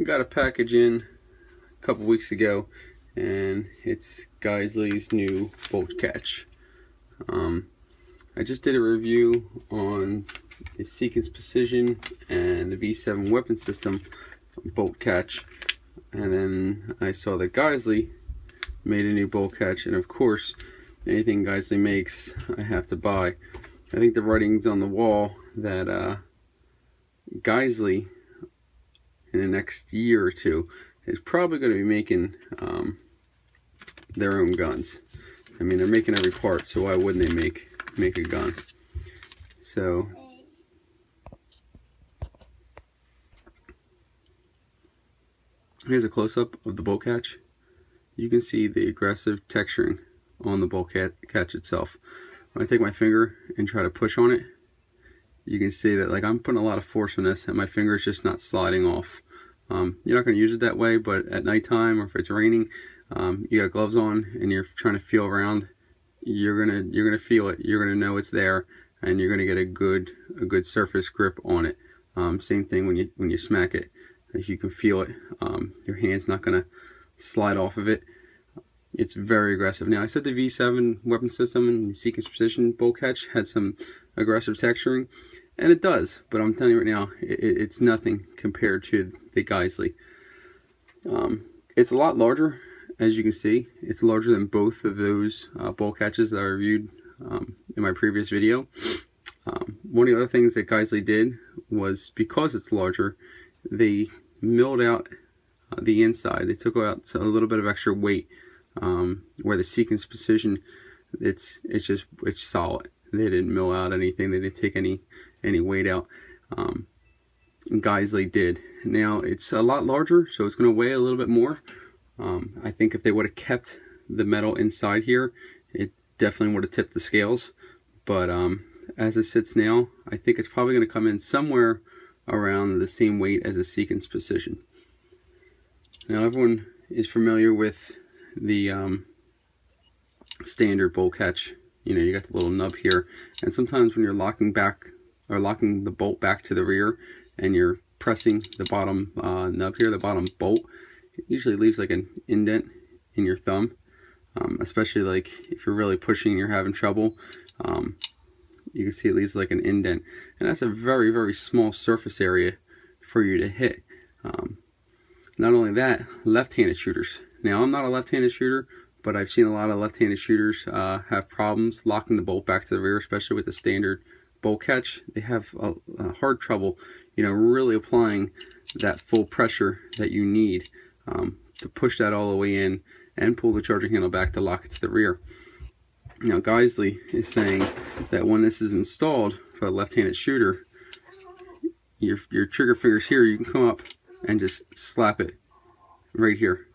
I got a package in a couple weeks ago, and it's GEISSELE's new bolt catch. I just did a review on the Sequence Precision and the V7 weapon system bolt catch, and then I saw that GEISSELE made a new bolt catch, and of course anything GEISSELE makes I have to buy. I think the writing's on the wall that GEISSELE in the next year or two is probably going to be making their own guns. I mean, they're making every part, so why wouldn't they make a gun? So here's a close-up of the bolt catch. You can see the aggressive texturing on the bolt catch itself. When I take my finger and try to push on it, you can see that I'm putting a lot of force on this, and my finger is just not sliding off. You're not going to use it that way, but at nighttime or if it's raining, you got gloves on and you're trying to feel around, you're gonna feel it. You're gonna know it's there, and you're gonna get a good surface grip on it. Same thing when you smack it, as you can feel it. Your hand's not gonna slide off of it. It's very aggressive. Now, I said the V7 weapon system and the Sequence Precision bolt catch had some aggressive texturing, and it does, but I'm telling you right now, it's nothing compared to the GEISSELE. It's a lot larger, as you can see. It's larger than both of those bolt catches that I reviewed in my previous video. One of the other things that GEISSELE did was, because it's larger, they milled out the inside. They took out a little bit of extra weight, where the Sequence Precision, it's solid. They didn't mill out anything. They didn't take any weight out. GEISSELE did. Now, it's a lot larger, so it's going to weigh a little bit more. I think if they would have kept the metal inside here, it definitely would have tipped the scales. But as it sits now, I think it's probably going to come in somewhere around the same weight as a Sequence Precision. Now, everyone is familiar with the standard bolt catch. You know, you got the little nub here, and sometimes when you're locking the bolt back to the rear, and you're pressing the bottom nub here, the bottom bolt, it usually leaves like an indent in your thumb, especially if you're really pushing and you're having trouble. You can see it leaves like an indent, and that's a very, very small surface area for you to hit. Not only that, left-handed shooters. Now, I'm not a left-handed shooter, but I've seen a lot of left-handed shooters have problems locking the bolt back to the rear, especially with the standard bolt catch. They have a hard trouble, really applying that full pressure that you need to push that all the way in and pull the charging handle back to lock it to the rear. Now, GEISSELE is saying that when this is installed for a left-handed shooter, your trigger fingers here, you can come up and just slap it right here.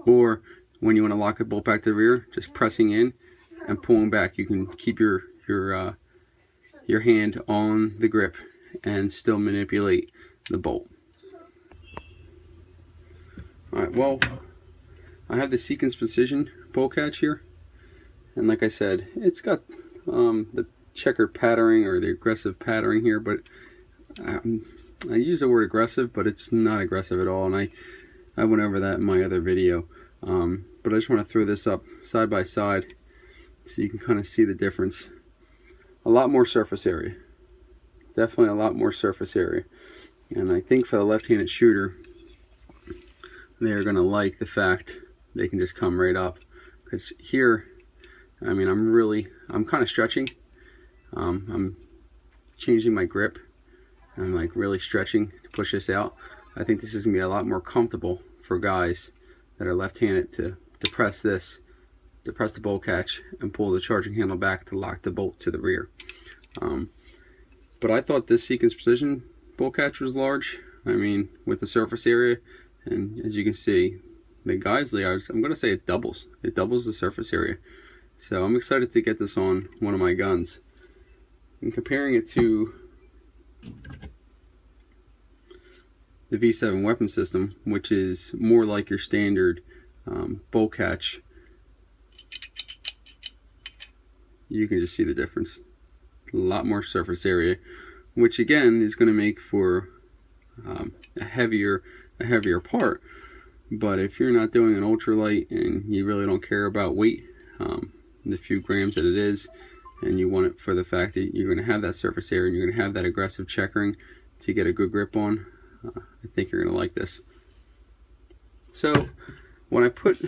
Or when you want to lock a bolt back to the rear, just pressing in and pulling back. You can keep your hand on the grip and still manipulate the bolt. Alright, well, I have the Sequence Precision bolt catch here, and like I said, it's got the checkered patterning or the aggressive patterning here, but I use the word aggressive, but it's not aggressive at all, and I went over that in my other video. But I just want to throw this up side by side so you can kind of see the difference. A lot more surface area. Definitely a lot more surface area. And I think for the left-handed shooter, they're going to like the fact they can just come right up. Because here, I mean, I'm kind of stretching. I'm changing my grip. I'm really stretching to push this out. I think this is going to be a lot more comfortable for guys that are left-handed to press the bolt catch and pull the charging handle back to lock the bolt to the rear. But I thought this Sequence Precision bolt catch was large. I mean, with the surface area, and as you can see, the GEISSELE, I'm going to say it doubles the surface area. So I'm excited to get this on one of my guns. And comparing it to the V7 weapon system, which is more like your standard bolt catch, you can just see the difference. A lot more surface area, which again is going to make for a heavier part. But if you're not doing an ultralight and you really don't care about weight, the few grams that it is, and you want it for the fact that you're going to have that surface area and you're going to have that aggressive checkering to get a good grip on, I think you're going to like this. So when I put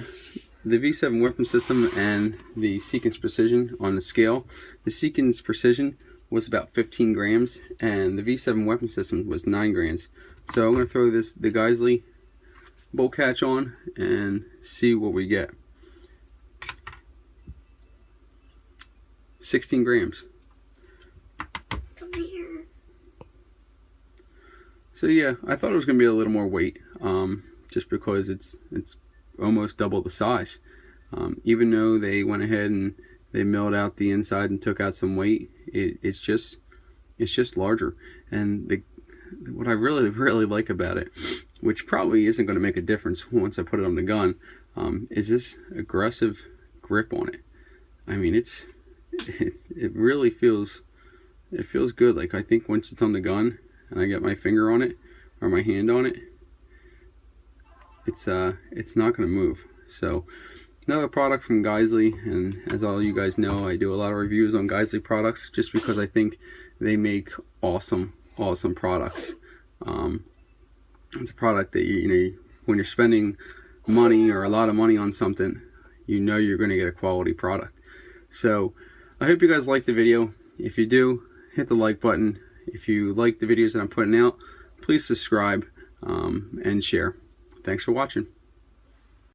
the V7 weapon system and the Seekins Precision on the scale, the Seekins Precision was about 15 grams and the V7 weapon system was 9 grams. So I'm going to throw the GEISSELE bolt catch on and see what we get. 16 grams. Come here. So yeah, I thought it was going to be a little more weight, just because it's almost double the size. Even though they went ahead and they milled out the inside and took out some weight, it's just larger. And what I really like about it, which probably isn't going to make a difference once I put it on the gun, is this aggressive grip on it. I mean, it really feels good. Like, I think once it's on the gun and I get my finger on it or my hand on it, it's not going to move. So another product from GEISSELE, and as all you guys know, I do a lot of reviews on GEISSELE products just because I think they make awesome products. It's a product that you know, when you're spending money or a lot of money on something, you know you're going to get a quality product. So I hope you guys like the video. If you do, hit the like button. If you like the videos that I'm putting out, please subscribe and share. Thanks for watching.